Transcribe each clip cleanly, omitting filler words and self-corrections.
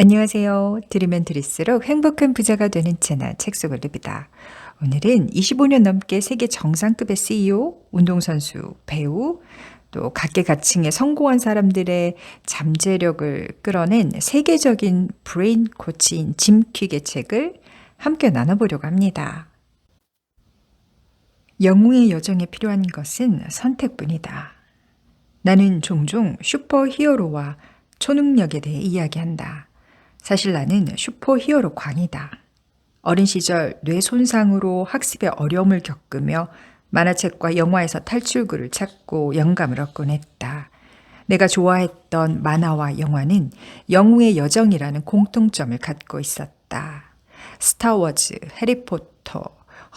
안녕하세요. 들으면 들을수록 행복한 부자가 되는 채널 책속을 릅니다. 오늘은 25년 넘게 세계 정상급의 CEO, 운동선수, 배우, 또 각계각층의 성공한 사람들의 잠재력을 끌어낸 세계적인 브레인 코치인 짐 퀵의 책을 함께 나눠보려고 합니다. 영웅의 여정에 필요한 것은 선택뿐이다. 나는 종종 슈퍼히어로와 초능력에 대해 이야기한다. 사실 나는 슈퍼히어로 광이다. 어린 시절 뇌 손상으로 학습에 어려움을 겪으며 만화책과 영화에서 탈출구를 찾고 영감을 얻곤 했다. 내가 좋아했던 만화와 영화는 영웅의 여정이라는 공통점을 갖고 있었다. 스타워즈, 해리포터,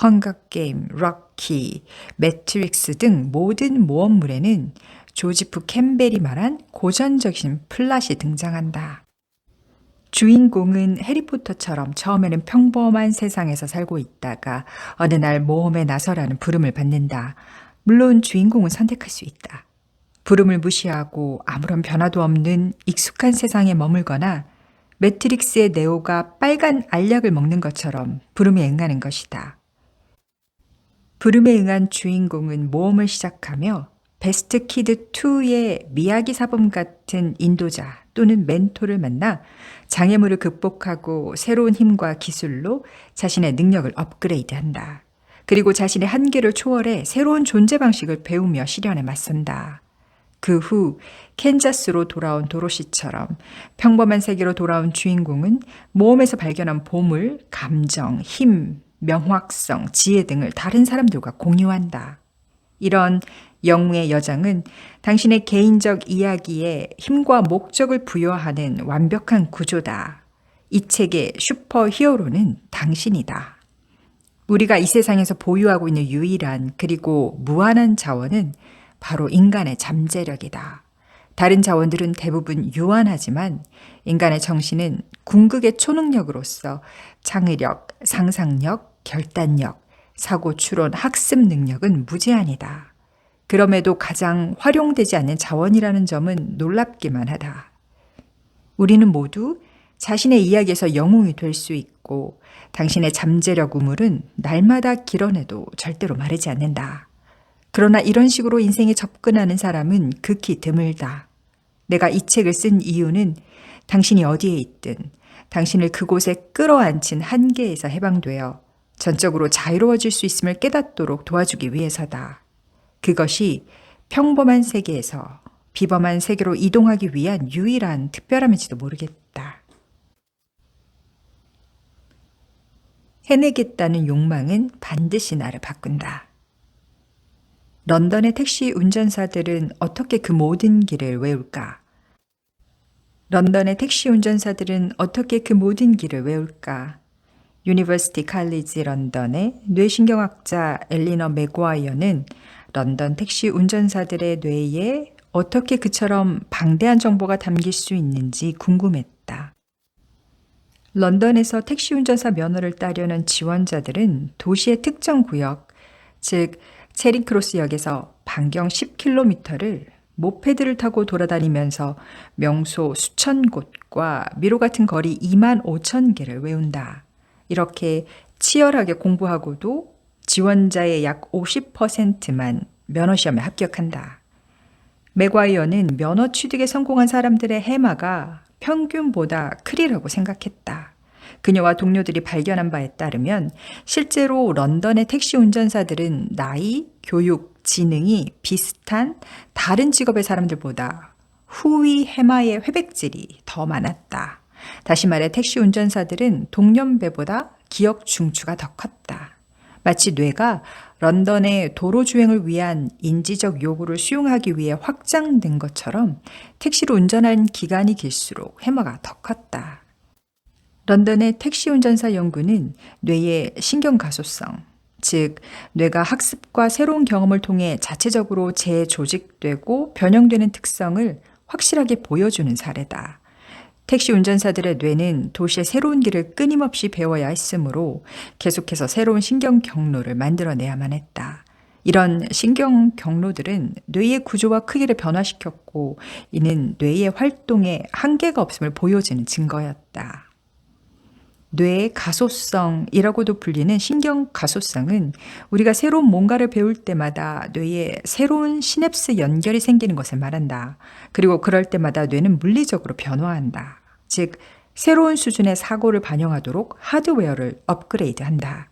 헝거게임, 럭키, 매트릭스 등 모든 모험물에는 조지프 캠벨이 말한 고전적인 플롯이 등장한다. 주인공은 해리포터처럼 처음에는 평범한 세상에서 살고 있다가 어느 날 모험에 나서라는 부름을 받는다. 물론 주인공은 선택할 수 있다. 부름을 무시하고 아무런 변화도 없는 익숙한 세상에 머물거나 매트릭스의 네오가 빨간 알약을 먹는 것처럼 부름에 응하는 것이다. 부름에 응한 주인공은 모험을 시작하며 베스트 키드 2의 미야기 사범 같은 인도자 또는 멘토를 만나 장애물을 극복하고 새로운 힘과 기술로 자신의 능력을 업그레이드한다. 그리고 자신의 한계를 초월해 새로운 존재 방식을 배우며 시련에 맞선다. 그 후 캔자스로 돌아온 도로시처럼 평범한 세계로 돌아온 주인공은 모험에서 발견한 보물, 감정, 힘, 명확성, 지혜 등을 다른 사람들과 공유한다. 이런 영웅의 여정은 당신의 개인적 이야기에 힘과 목적을 부여하는 완벽한 구조다. 이 책의 슈퍼히어로는 당신이다. 우리가 이 세상에서 보유하고 있는 유일한 그리고 무한한 자원은 바로 인간의 잠재력이다. 다른 자원들은 대부분 유한하지만 인간의 정신은 궁극의 초능력으로서 창의력, 상상력, 결단력, 사고 추론, 학습 능력은 무제한이다. 그럼에도 가장 활용되지 않는 자원이라는 점은 놀랍기만 하다. 우리는 모두 자신의 이야기에서 영웅이 될 수 있고 당신의 잠재력 우물은 날마다 길어내도 절대로 마르지 않는다. 그러나 이런 식으로 인생에 접근하는 사람은 극히 드물다. 내가 이 책을 쓴 이유는 당신이 어디에 있든 당신을 그곳에 끌어안친 한계에서 해방되어 전적으로 자유로워질 수 있음을 깨닫도록 도와주기 위해서다. 그것이 평범한 세계에서 비범한 세계로 이동하기 위한 유일한 특별함일지도 모르겠다. 해내겠다는 욕망은 반드시 나를 바꾼다. 런던의 택시 운전사들은 어떻게 그 모든 길을 외울까? 런던의 택시 운전사들은 어떻게 그 모든 길을 외울까? 유니버시티 칼리지 런던의 뇌신경학자 엘리너 맥과이어는 런던 택시 운전사들의 뇌에 어떻게 그처럼 방대한 정보가 담길 수 있는지 궁금했다. 런던에서 택시 운전사 면허를 따려는 지원자들은 도시의 특정 구역, 즉 체링크로스 역에서 반경 10km를 모페드를 타고 돌아다니면서 명소 수천 곳과 미로 같은 거리 25,000개를 외운다. 이렇게 치열하게 공부하고도 지원자의 약 50%만 면허시험에 합격한다. 맥과이어는 면허 취득에 성공한 사람들의 해마가 평균보다 크리라고 생각했다. 그녀와 동료들이 발견한 바에 따르면 실제로 런던의 택시 운전사들은 나이, 교육, 지능이 비슷한 다른 직업의 사람들보다 후위 해마의 회백질이 더 많았다. 다시 말해 택시 운전사들은 동년배보다 기억 중추가 더 컸다. 마치 뇌가 런던의 도로 주행을 위한 인지적 요구를 수용하기 위해 확장된 것처럼 택시를 운전한 기간이 길수록 해마가 더 컸다. 런던의 택시 운전사 연구는 뇌의 신경가소성, 즉 뇌가 학습과 새로운 경험을 통해 자체적으로 재조직되고 변형되는 특성을 확실하게 보여주는 사례다. 택시 운전사들의 뇌는 도시의 새로운 길을 끊임없이 배워야 했으므로 계속해서 새로운 신경 경로를 만들어내야만 했다. 이런 신경 경로들은 뇌의 구조와 크기를 변화시켰고, 이는 뇌의 활동에 한계가 없음을 보여주는 증거였다. 뇌의 가소성이라고도 불리는 신경 가소성은 우리가 새로운 뭔가를 배울 때마다 뇌에 새로운 시냅스 연결이 생기는 것을 말한다. 그리고 그럴 때마다 뇌는 물리적으로 변화한다. 즉, 새로운 수준의 사고를 반영하도록 하드웨어를 업그레이드한다.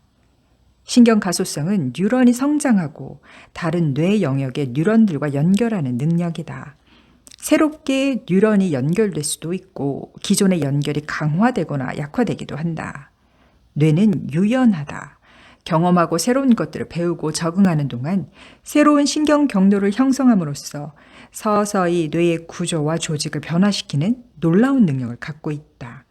신경 가소성은 뉴런이 성장하고 다른 뇌 영역의 뉴런들과 연결하는 능력이다. 새롭게 뉴런이 연결될 수도 있고 기존의 연결이 강화되거나 약화되기도 한다. 뇌는 유연하다. 경험하고 새로운 것들을 배우고 적응하는 동안 새로운 신경 경로를 형성함으로써 서서히 뇌의 구조와 조직을 변화시키는 놀라운 능력을 갖고 있다.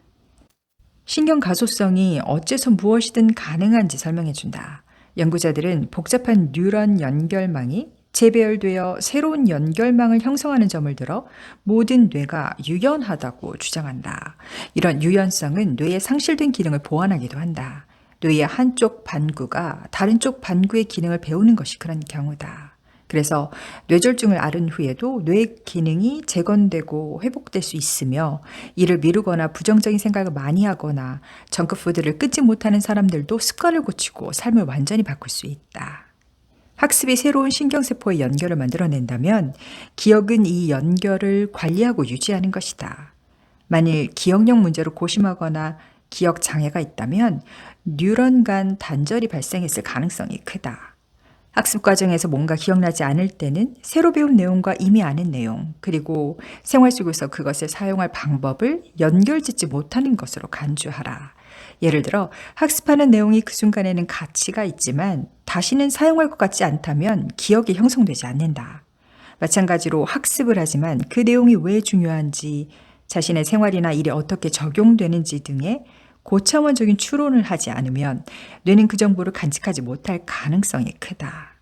신경 가소성이 어째서 무엇이든 가능한지 설명해준다. 연구자들은 복잡한 뉴런 연결망이 재배열되어 새로운 연결망을 형성하는 점을 들어 모든 뇌가 유연하다고 주장한다. 이런 유연성은 뇌의 상실된 기능을 보완하기도 한다. 뇌의 한쪽 반구가 다른 쪽 반구의 기능을 배우는 것이 그런 경우다. 그래서 뇌졸중을 앓은 후에도 뇌 기능이 재건되고 회복될 수 있으며, 이를 미루거나 부정적인 생각을 많이 하거나 정크푸드를 끊지 못하는 사람들도 습관을 고치고 삶을 완전히 바꿀 수 있다. 학습이 새로운 신경세포의 연결을 만들어낸다면 기억은 이 연결을 관리하고 유지하는 것이다. 만일 기억력 문제로 고심하거나 기억 장애가 있다면 뉴런 간 단절이 발생했을 가능성이 크다. 학습 과정에서 뭔가 기억나지 않을 때는 새로 배운 내용과 이미 아는 내용, 그리고 생활 속에서 그것을 사용할 방법을 연결짓지 못하는 것으로 간주하라. 예를 들어 학습하는 내용이 그 순간에는 가치가 있지만 다시는 사용할 것 같지 않다면 기억이 형성되지 않는다. 마찬가지로 학습을 하지만 그 내용이 왜 중요한지, 자신의 생활이나 일에 어떻게 적용되는지 등의 고차원적인 추론을 하지 않으면 뇌는 그 정보를 간직하지 못할 가능성이 크다.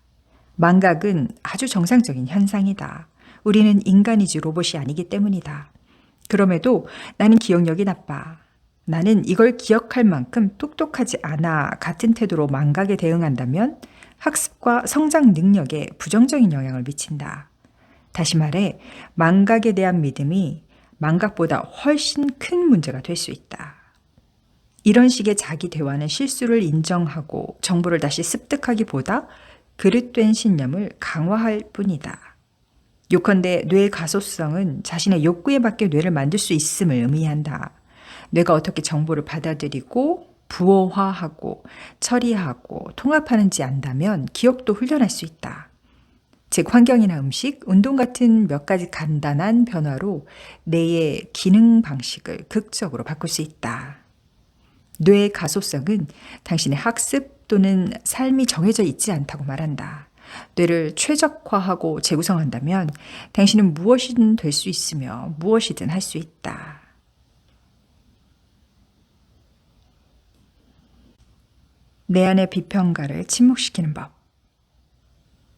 망각은 아주 정상적인 현상이다. 우리는 인간이지 로봇이 아니기 때문이다. 그럼에도 나는 기억력이 나빠. 나는 이걸 기억할 만큼 똑똑하지 않아 같은 태도로 망각에 대응한다면 학습과 성장 능력에 부정적인 영향을 미친다. 다시 말해, 망각에 대한 믿음이 망각보다 훨씬 큰 문제가 될 수 있다. 이런 식의 자기 대화는 실수를 인정하고 정보를 다시 습득하기보다 그릇된 신념을 강화할 뿐이다. 요컨대 뇌의 가소성은 자신의 욕구에 맞게 뇌를 만들 수 있음을 의미한다. 뇌가 어떻게 정보를 받아들이고 부호화하고 처리하고 통합하는지 안다면 기억도 훈련할 수 있다. 즉, 환경이나 음식, 운동 같은 몇 가지 간단한 변화로 뇌의 기능 방식을 극적으로 바꿀 수 있다. 뇌의 가소성은 당신의 학습 또는 삶이 정해져 있지 않다고 말한다. 뇌를 최적화하고 재구성한다면 당신은 무엇이든 될 수 있으며 무엇이든 할 수 있다. 내 안의 비평가를 침묵시키는 법.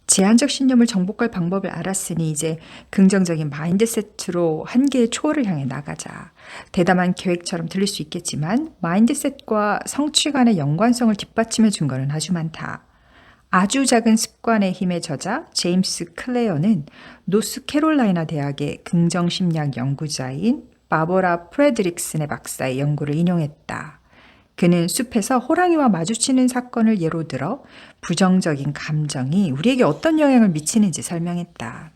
제한적 신념을 정복할 방법을 알았으니 이제 긍정적인 마인드셋으로 한계의 초월을 향해 나가자. 대담한 계획처럼 들릴 수 있겠지만 마인드셋과 성취 간의 연관성을 뒷받침해 준 것은 아주 많다. 아주 작은 습관의 힘의 저자 제임스 클레어는 노스캐롤라이나 대학의 긍정심리학 연구자인 바버라 프레드릭슨의 박사의 연구를 인용했다. 그는 숲에서 호랑이와 마주치는 사건을 예로 들어 부정적인 감정이 우리에게 어떤 영향을 미치는지 설명했다.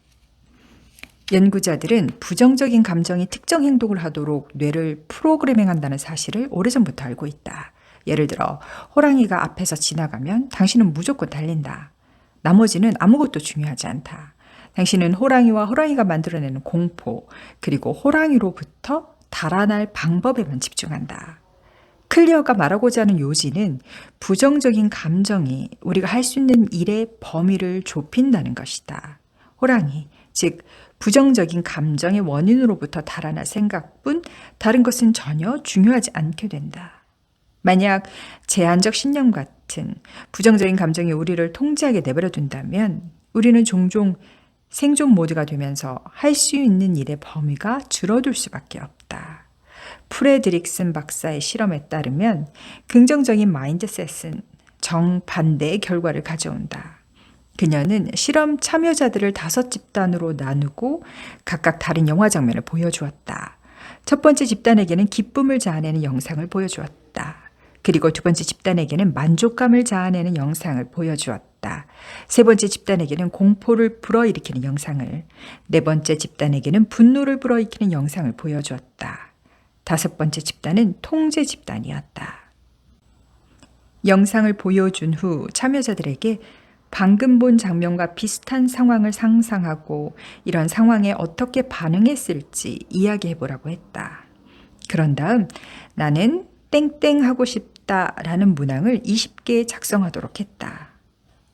연구자들은 부정적인 감정이 특정 행동을 하도록 뇌를 프로그래밍한다는 사실을 오래전부터 알고 있다. 예를 들어 호랑이가 앞에서 지나가면 당신은 무조건 달린다. 나머지는 아무것도 중요하지 않다. 당신은 호랑이가 만들어내는 공포, 그리고 호랑이로부터 달아날 방법에만 집중한다. 클리어가 말하고자 하는 요지는 부정적인 감정이 우리가 할 수 있는 일의 범위를 좁힌다는 것이다. 호랑이, 즉 부정적인 감정의 원인으로부터 달아날 생각뿐 다른 것은 전혀 중요하지 않게 된다. 만약 제한적 신념 같은 부정적인 감정이 우리를 통제하게 내버려 둔다면 우리는 종종 생존 모드가 되면서 할 수 있는 일의 범위가 줄어들 수밖에 없다. 프레드릭슨 박사의 실험에 따르면 긍정적인 마인드셋은 정반대의 결과를 가져온다. 그녀는 실험 참여자들을 5집단으로 나누고 각각 다른 영화 장면을 보여주었다. 첫 번째 집단에게는 기쁨을 자아내는 영상을 보여주었다. 그리고 두 번째 집단에게는 만족감을 자아내는 영상을 보여주었다. 세 번째 집단에게는 공포를 불어일으키는 영상을, 네 번째 집단에게는 분노를 불어일으키는 영상을 보여주었다. 다섯 번째 집단은 통제 집단이었다. 영상을 보여준 후 참여자들에게 방금 본 장면과 비슷한 상황을 상상하고 이런 상황에 어떻게 반응했을지 이야기해보라고 했다. 그런 다음 나는 땡땡 하고 싶다라는 문항을 20개 작성하도록 했다.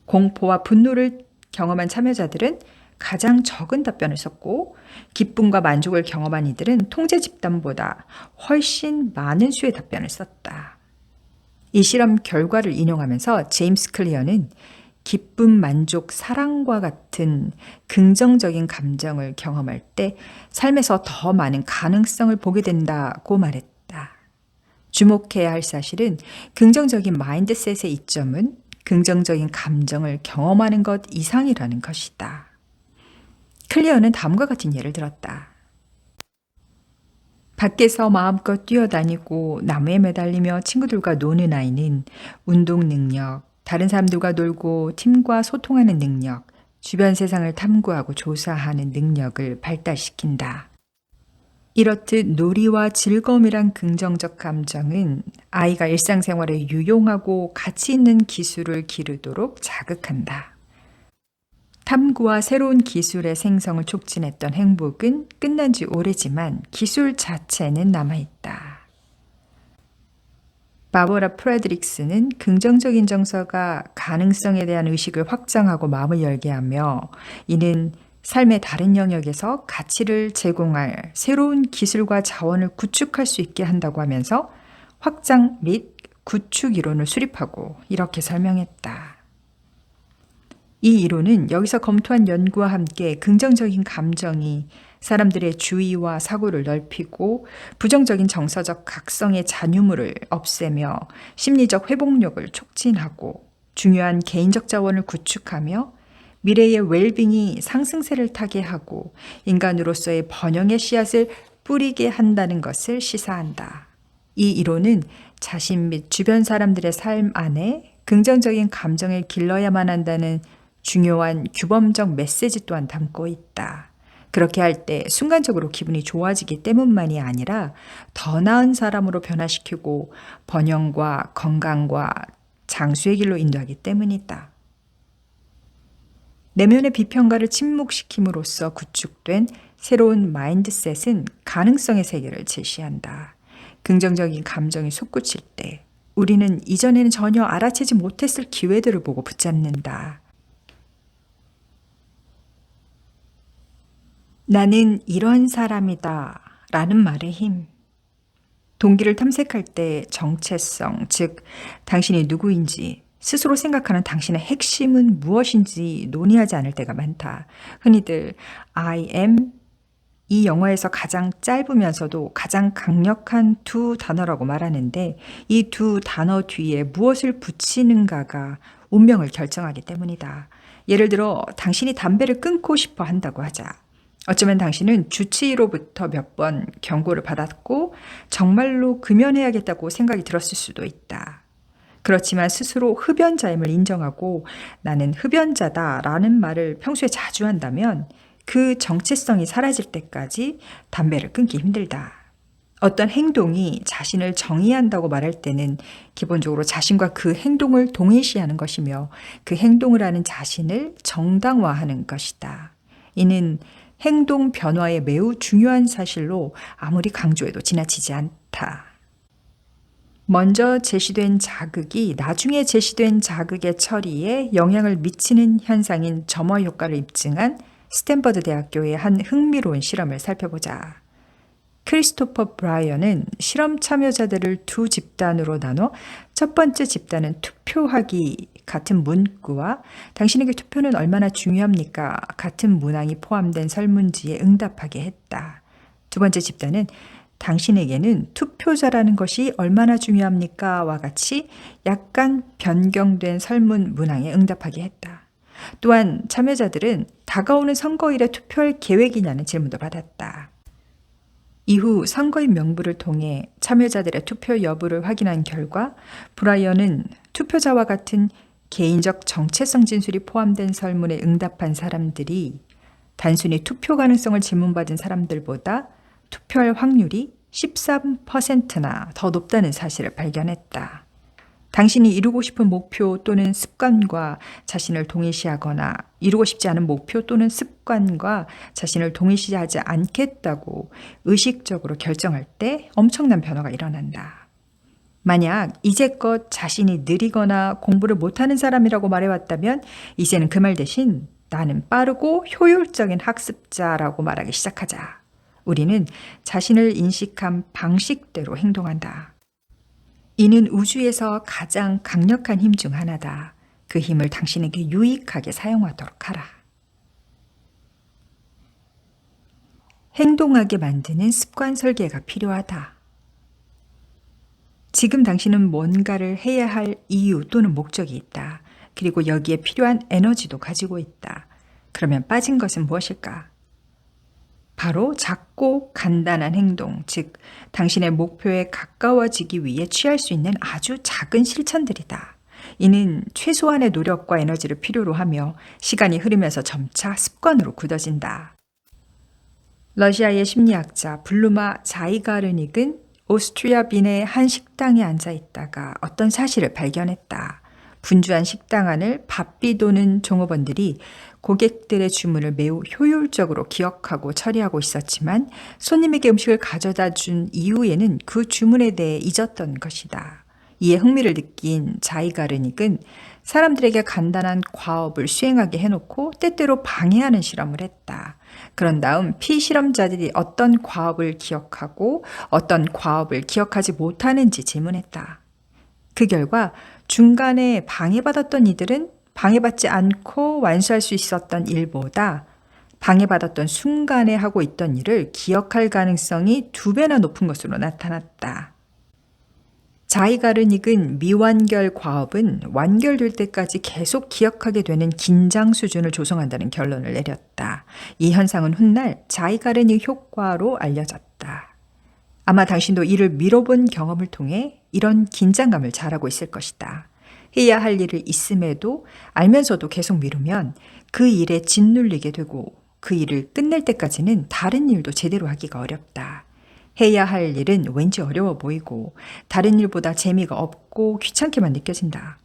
공포와 분노를 경험한 참여자들은 가장 적은 답변을 썼고 기쁨과 만족을 경험한 이들은 통제 집단보다 훨씬 많은 수의 답변을 썼다. 이 실험 결과를 인용하면서 제임스 클리어는 기쁨, 만족, 사랑과 같은 긍정적인 감정을 경험할 때 삶에서 더 많은 가능성을 보게 된다고 말했다. 주목해야 할 사실은 긍정적인 마인드셋의 이점은 긍정적인 감정을 경험하는 것 이상이라는 것이다. 클리어는 다음과 같은 예를 들었다. 밖에서 마음껏 뛰어다니고 나무에 매달리며 친구들과 노는 아이는 운동 능력, 다른 사람들과 놀고 팀과 소통하는 능력, 주변 세상을 탐구하고 조사하는 능력을 발달시킨다. 이렇듯 놀이와 즐거움이란 긍정적 감정은 아이가 일상생활에 유용하고 가치 있는 기술을 기르도록 자극한다. 탐구와 새로운 기술의 생성을 촉진했던 행복은 끝난 지 오래지만 기술 자체는 남아있다. 바버라 프레드릭스는 긍정적인 정서가 가능성에 대한 의식을 확장하고 마음을 열게 하며 이는 삶의 다른 영역에서 가치를 제공할 새로운 기술과 자원을 구축할 수 있게 한다고 하면서 확장 및 구축 이론을 수립하고 이렇게 설명했다. 이 이론은 여기서 검토한 연구와 함께 긍정적인 감정이 사람들의 주의와 사고를 넓히고 부정적인 정서적 각성의 잔유물을 없애며 심리적 회복력을 촉진하고 중요한 개인적 자원을 구축하며 미래의 웰빙이 상승세를 타게 하고 인간으로서의 번영의 씨앗을 뿌리게 한다는 것을 시사한다. 이 이론은 자신 및 주변 사람들의 삶 안에 긍정적인 감정을 길러야만 한다는 중요한 규범적 메시지 또한 담고 있다. 그렇게 할 때 순간적으로 기분이 좋아지기 때문만이 아니라 더 나은 사람으로 변화시키고 번영과 건강과 장수의 길로 인도하기 때문이다. 내면의 비평가를 침묵시킴으로써 구축된 새로운 마인드셋은 가능성의 세계를 제시한다. 긍정적인 감정이 솟구칠 때 우리는 이전에는 전혀 알아채지 못했을 기회들을 보고 붙잡는다. 나는 이런 사람이다 라는 말의 힘. 동기를 탐색할 때 정체성, 즉 당신이 누구인지 스스로 생각하는 당신의 핵심은 무엇인지 논의하지 않을 때가 많다. 흔히들 I am 이 영어에서 가장 짧으면서도 가장 강력한 두 단어라고 말하는데 이 두 단어 뒤에 무엇을 붙이는가가 운명을 결정하기 때문이다. 예를 들어 당신이 담배를 끊고 싶어 한다고 하자. 어쩌면 당신은 주치의로부터 몇 번 경고를 받았고 정말로 금연해야겠다고 생각이 들었을 수도 있다. 그렇지만 스스로 흡연자임을 인정하고 나는 흡연자다라는 말을 평소에 자주 한다면 그 정체성이 사라질 때까지 담배를 끊기 힘들다. 어떤 행동이 자신을 정의한다고 말할 때는 기본적으로 자신과 그 행동을 동일시하는 것이며 그 행동을 하는 자신을 정당화하는 것이다. 이는 행동 변화의 매우 중요한 사실로 아무리 강조해도 지나치지 않다. 먼저 제시된 자극이 나중에 제시된 자극의 처리에 영향을 미치는 현상인 점화 효과를 입증한 스탠퍼드 대학교의 한 흥미로운 실험을 살펴보자. 크리스토퍼 브라이언은 실험 참여자들을 두 집단으로 나눠 첫 번째 집단은 투표하기 같은 문구와 당신에게 투표는 얼마나 중요합니까? 같은 문항이 포함된 설문지에 응답하게 했다. 두 번째 집단은 당신에게는 투표자라는 것이 얼마나 중요합니까? 와 같이 약간 변경된 설문 문항에 응답하게 했다. 또한 참여자들은 다가오는 선거일에 투표할 계획이냐는 질문도 받았다. 이후 선거인 명부를 통해 참여자들의 투표 여부를 확인한 결과 브라이언은 투표자와 같은 개인적 정체성 진술이 포함된 설문에 응답한 사람들이 단순히 투표 가능성을 질문받은 사람들보다 투표할 확률이 13%나 더 높다는 사실을 발견했다. 당신이 이루고 싶은 목표 또는 습관과 자신을 동일시하거나 이루고 싶지 않은 목표 또는 습관과 자신을 동일시하지 않겠다고 의식적으로 결정할 때 엄청난 변화가 일어난다. 만약 이제껏 자신이 느리거나 공부를 못하는 사람이라고 말해왔다면 이제는 그 말 대신 나는 빠르고 효율적인 학습자라고 말하기 시작하자. 우리는 자신을 인식한 방식대로 행동한다. 이는 우주에서 가장 강력한 힘 중 하나다. 그 힘을 당신에게 유익하게 사용하도록 하라. 행동하게 만드는 습관 설계가 필요하다. 지금 당신은 뭔가를 해야 할 이유 또는 목적이 있다. 그리고 여기에 필요한 에너지도 가지고 있다. 그러면 빠진 것은 무엇일까? 바로 작고 간단한 행동, 즉 당신의 목표에 가까워지기 위해 취할 수 있는 아주 작은 실천들이다. 이는 최소한의 노력과 에너지를 필요로 하며 시간이 흐르면서 점차 습관으로 굳어진다. 러시아의 심리학자 블루마 자이가르닉은 오스트리아 빈의 한 식당에 앉아 있다가 어떤 사실을 발견했다. 분주한 식당 안을 바삐 도는 종업원들이 고객들의 주문을 매우 효율적으로 기억하고 처리하고 있었지만 손님에게 음식을 가져다 준 이후에는 그 주문에 대해 잊었던 것이다. 이에 흥미를 느낀 자이가르닉은 사람들에게 간단한 과업을 수행하게 해놓고 때때로 방해하는 실험을 했다. 그런 다음 피실험자들이 어떤 과업을 기억하고 어떤 과업을 기억하지 못하는지 질문했다. 그 결과 중간에 방해받았던 이들은 방해받지 않고 완수할 수 있었던 일보다 방해받았던 순간에 하고 있던 일을 기억할 가능성이 2배나 높은 것으로 나타났다. 자이가르닉은 미완결 과업은 완결될 때까지 계속 기억하게 되는 긴장 수준을 조성한다는 결론을 내렸다. 이 현상은 훗날 자이가르닉 효과로 알려졌다. 아마 당신도 이를 미뤄본 경험을 통해 이런 긴장감을 잘하고 있을 것이다. 해야 할 일을 있음에도 알면서도 계속 미루면 그 일에 짓눌리게 되고 그 일을 끝낼 때까지는 다른 일도 제대로 하기가 어렵다. 해야 할 일은 왠지 어려워 보이고 다른 일보다 재미가 없고 귀찮게만 느껴진다.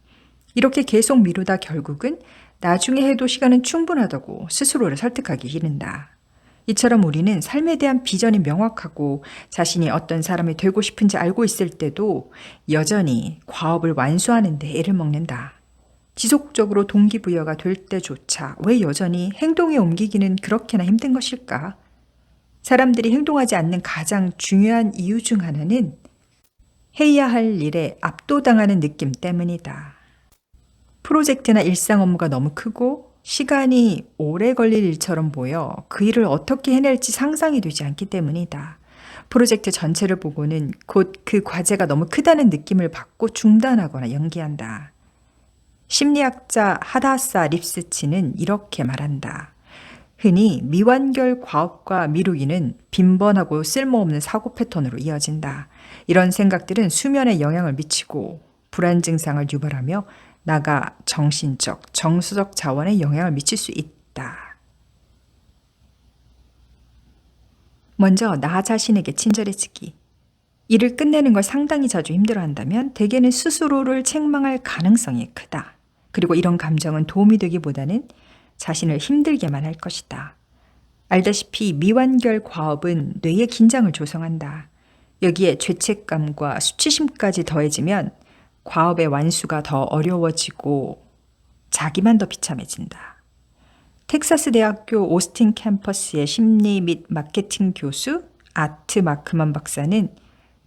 이렇게 계속 미루다 결국은 나중에 해도 시간은 충분하다고 스스로를 설득하기 이른다. 이처럼 우리는 삶에 대한 비전이 명확하고 자신이 어떤 사람이 되고 싶은지 알고 있을 때도 여전히 과업을 완수하는 데 애를 먹는다. 지속적으로 동기부여가 될 때조차 왜 여전히 행동에 옮기기는 그렇게나 힘든 것일까? 사람들이 행동하지 않는 가장 중요한 이유 중 하나는 해야 할 일에 압도당하는 느낌 때문이다. 프로젝트나 일상 업무가 너무 크고 시간이 오래 걸릴 일처럼 보여 그 일을 어떻게 해낼지 상상이 되지 않기 때문이다. 프로젝트 전체를 보고는 곧 그 과제가 너무 크다는 느낌을 받고 중단하거나 연기한다. 심리학자 하다사 립스치는 이렇게 말한다. 흔히 미완결 과업과 미루기는 빈번하고 쓸모없는 사고 패턴으로 이어진다. 이런 생각들은 수면에 영향을 미치고 불안 증상을 유발하며 나아가 정신적, 정서적 자원에 영향을 미칠 수 있다. 먼저 나 자신에게 친절해지기. 일을 끝내는 걸 상당히 자주 힘들어한다면 대개는 스스로를 책망할 가능성이 크다. 그리고 이런 감정은 도움이 되기보다는 자신을 힘들게만 할 것이다. 알다시피 미완결 과업은 뇌의 긴장을 조성한다. 여기에 죄책감과 수치심까지 더해지면 과업의 완수가 더 어려워지고 자기만 더 비참해진다. 텍사스 대학교 오스틴 캠퍼스의 심리 및 마케팅 교수 아트 마크만 박사는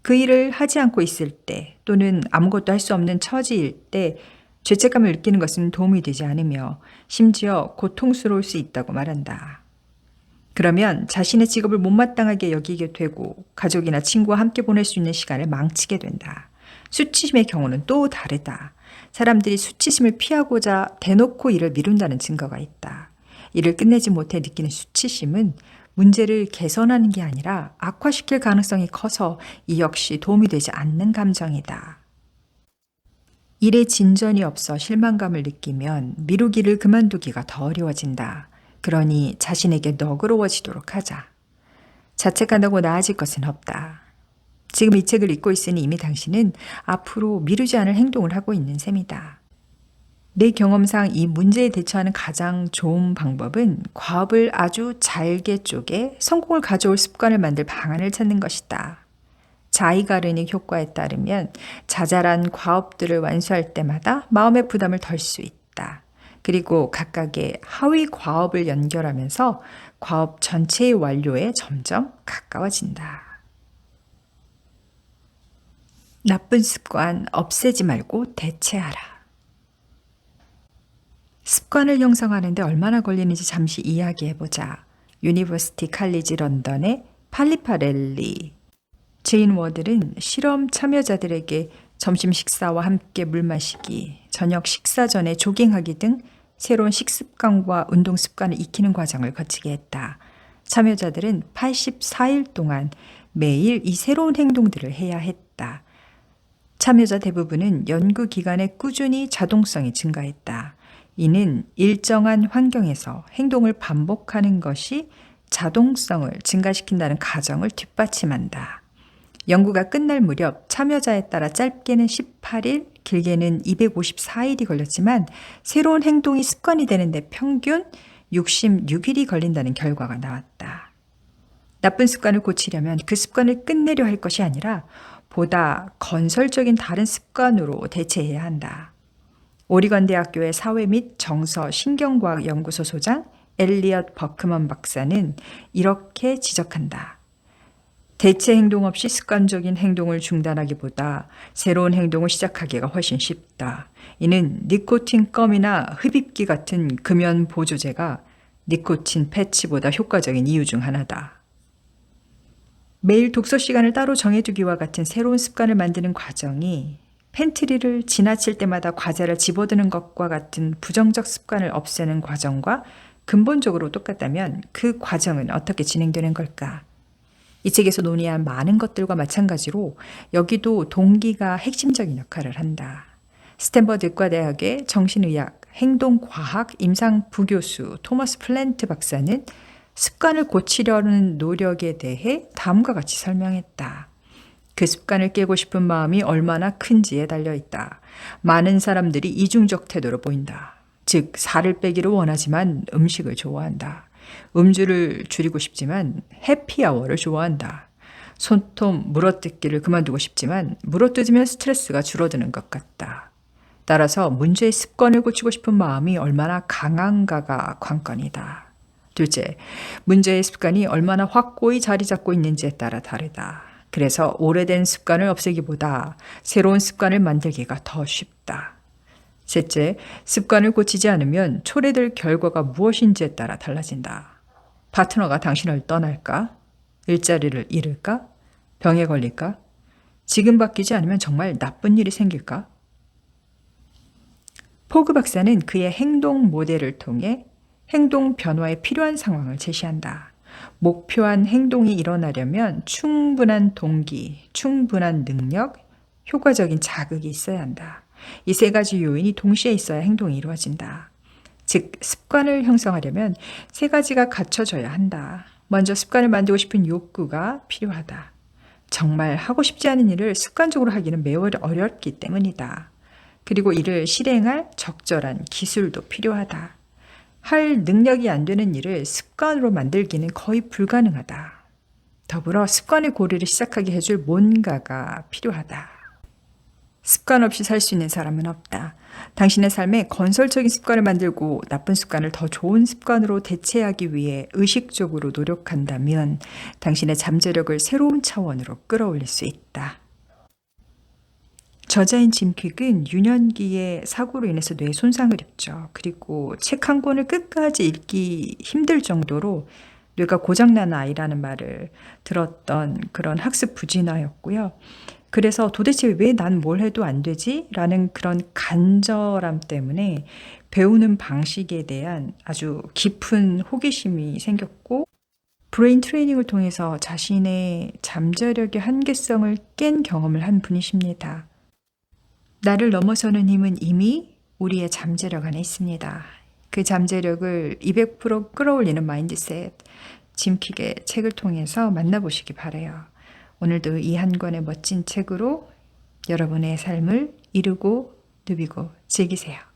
그 일을 하지 않고 있을 때 또는 아무것도 할 수 없는 처지일 때 죄책감을 느끼는 것은 도움이 되지 않으며 심지어 고통스러울 수 있다고 말한다. 그러면 자신의 직업을 못마땅하게 여기게 되고 가족이나 친구와 함께 보낼 수 있는 시간을 망치게 된다. 수치심의 경우는 또 다르다. 사람들이 수치심을 피하고자 대놓고 일을 미룬다는 증거가 있다. 일을 끝내지 못해 느끼는 수치심은 문제를 개선하는 게 아니라 악화시킬 가능성이 커서 이 역시 도움이 되지 않는 감정이다. 일에 진전이 없어 실망감을 느끼면 미루기를 그만두기가 더 어려워진다. 그러니 자신에게 너그러워지도록 하자. 자책한다고 나아질 것은 없다. 지금 이 책을 읽고 있으니 이미 당신은 앞으로 미루지 않을 행동을 하고 있는 셈이다. 내 경험상 이 문제에 대처하는 가장 좋은 방법은 과업을 아주 잘게 쪼개 성공을 가져올 습관을 만들 방안을 찾는 것이다. 자이가르닉 효과에 따르면 자잘한 과업들을 완수할 때마다 마음의 부담을 덜 수 있다. 그리고 각각의 하위 과업을 연결하면서 과업 전체의 완료에 점점 가까워진다. 나쁜 습관 없애지 말고 대체하라. 습관을 형성하는데 얼마나 걸리는지 잠시 이야기해보자. 유니버시티 칼리지 런던의 팔리파렐리 제인 워들은 실험 참여자들에게 점심 식사와 함께 물 마시기, 저녁 식사 전에 조깅하기 등 새로운 식습관과 운동 습관을 익히는 과정을 거치게 했다. 참여자들은 84일 동안 매일 이 새로운 행동들을 해야 했다. 참여자 대부분은 연구 기간에 꾸준히 자동성이 증가했다. 이는 일정한 환경에서 행동을 반복하는 것이 자동성을 증가시킨다는 가정을 뒷받침한다. 연구가 끝날 무렵 참여자에 따라 짧게는 18일, 길게는 254일이 걸렸지만 새로운 행동이 습관이 되는데 평균 66일이 걸린다는 결과가 나왔다. 나쁜 습관을 고치려면 그 습관을 끝내려 할 것이 아니라 보다 건설적인 다른 습관으로 대체해야 한다. 오리건 대학교의 사회 및 정서 신경과학 연구소 소장 엘리엇 버크먼 박사는 이렇게 지적한다. 대체 행동 없이 습관적인 행동을 중단하기보다 새로운 행동을 시작하기가 훨씬 쉽다. 이는 니코틴 껌이나 흡입기 같은 금연 보조제가 니코틴 패치보다 효과적인 이유 중 하나다. 매일 독서 시간을 따로 정해두기와 같은 새로운 습관을 만드는 과정이 팬트리를 지나칠 때마다 과자를 집어드는 것과 같은 부정적 습관을 없애는 과정과 근본적으로 똑같다면 그 과정은 어떻게 진행되는 걸까? 이 책에서 논의한 많은 것들과 마찬가지로 여기도 동기가 핵심적인 역할을 한다. 스탠퍼드 의과대학의 정신의학, 행동과학 임상부교수 토머스 플랜트 박사는 습관을 고치려는 노력에 대해 다음과 같이 설명했다. 그 습관을 깨고 싶은 마음이 얼마나 큰지에 달려있다. 많은 사람들이 이중적 태도를 보인다. 즉, 살을 빼기를 원하지만 음식을 좋아한다. 음주를 줄이고 싶지만 해피아워를 좋아한다. 손톱 물어뜯기를 그만두고 싶지만 물어뜯으면 스트레스가 줄어드는 것 같다. 따라서 문제의 습관을 고치고 싶은 마음이 얼마나 강한가가 관건이다. 둘째, 문제의 습관이 얼마나 확고히 자리 잡고 있는지에 따라 다르다. 그래서 오래된 습관을 없애기보다 새로운 습관을 만들기가 더 쉽다. 셋째, 습관을 고치지 않으면 초래될 결과가 무엇인지에 따라 달라진다. 파트너가 당신을 떠날까? 일자리를 잃을까? 병에 걸릴까? 지금 바뀌지 않으면 정말 나쁜 일이 생길까? 포그 박사는 그의 행동 모델을 통해 행동 변화에 필요한 상황을 제시한다. 목표한 행동이 일어나려면 충분한 동기, 충분한 능력, 효과적인 자극이 있어야 한다. 이 세 가지 요인이 동시에 있어야 행동이 이루어진다. 즉, 습관을 형성하려면 세 가지가 갖춰져야 한다. 먼저 습관을 만들고 싶은 욕구가 필요하다. 정말 하고 싶지 않은 일을 습관적으로 하기는 매우 어렵기 때문이다. 그리고 이를 실행할 적절한 기술도 필요하다. 할 능력이 안 되는 일을 습관으로 만들기는 거의 불가능하다. 더불어 습관의 고리를 시작하게 해줄 뭔가가 필요하다. 습관 없이 살 수 있는 사람은 없다. 당신의 삶에 건설적인 습관을 만들고 나쁜 습관을 더 좋은 습관으로 대체하기 위해 의식적으로 노력한다면 당신의 잠재력을 새로운 차원으로 끌어올릴 수 있다. 저자인 짐 퀵은 유년기에 사고로 인해서 뇌에 손상을 입죠. 그리고 책 한 권을 끝까지 읽기 힘들 정도로 뇌가 고장난 아이라는 말을 들었던 그런 학습 부진아였고요. 그래서 도대체 왜 난 뭘 해도 안 되지? 라는 그런 간절함 때문에 배우는 방식에 대한 아주 깊은 호기심이 생겼고, 브레인 트레이닝을 통해서 자신의 잠재력의 한계성을 깬 경험을 한 분이십니다. 나를 넘어서는 힘은 이미 우리의 잠재력 안에 있습니다. 그 잠재력을 200% 끌어올리는 마인드셋, 짐 킥의 책을 통해서 만나보시기 바라요. 오늘도 이 한 권의 멋진 책으로 여러분의 삶을 이루고 누비고 즐기세요.